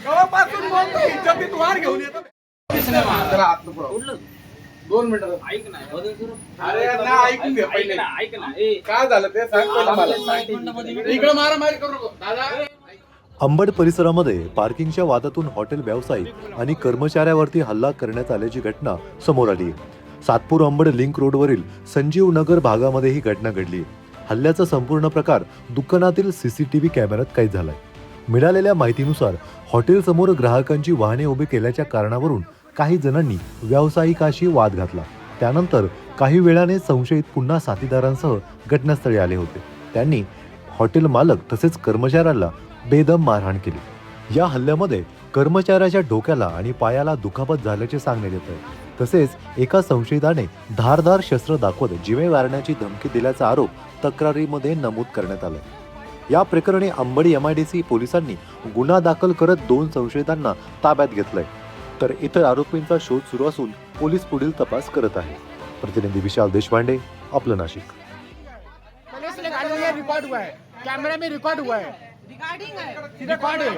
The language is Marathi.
कवापासून बोलतो इज्जतीत वार घेऊन येतो. 2 मिनिटं ऐक ना. अरे ना ऐकून घे पहिले. ऐक ना. काय झालं ते सांग पहिलं मला. इकडे मारामारी करू नको दादा. अंबड परिसरामध्ये पार्किंगच्या वादातून हॉटेल व्यावसायिक आणि कर्मचाऱ्यावरती हल्ला करण्यात आल्याची घटना समोर आली आहे. सातपूर अंबड लिंक रोडवरील संजीव नगर भागामध्ये ही घटना घडली. हल्ल्याचा संपूर्ण प्रकार दुकानातील सीसीटीव्ही कॅमेऱ्यात कैद झालाय. मिळालेल्या माहितीनुसार हॉटेलसमोर ग्राहकांची वाहने उभी केल्याच्या कारणावरून काही जणांनी व्यावसायिकाशी वाद घातला. त्यानंतर काही वेळाने संशयित पुन्हा साथीदारांसह घटनास्थळी आले होते. त्यांनी हॉटेल मालक तसेच कर्मचाऱ्याला बेदम मारहाण केली. या हल्ल्यामध्ये कर्मचाऱ्याच्या डोक्याला आणि पायाला दुखापत झाल्याचे सांगण्यात येत आहे. तसेच एका संशयिताने धारदार शस्त्र दाखवत जीवे मारण्याची धमकी दिल्याचा आरोप तक्रारीमध्ये नमूद करण्यात आला. या प्रकरणी अंबड MIDC पोलिसांनी गुन्हा दाखल करत 2 संशयितांना ताब्यात घेतलंय. तर इतर आरोपींचा शोध सुरू असून पोलीस पुढील तपास करत आहे. प्रतिनिधी विशाल देशपांडे, आपलं नाशिक. रिकॉर्ड हुआ है, कैमरे में रिकॉर्ड हुआ है, रिकॉर्डिंग है, रिकॉर्ड है.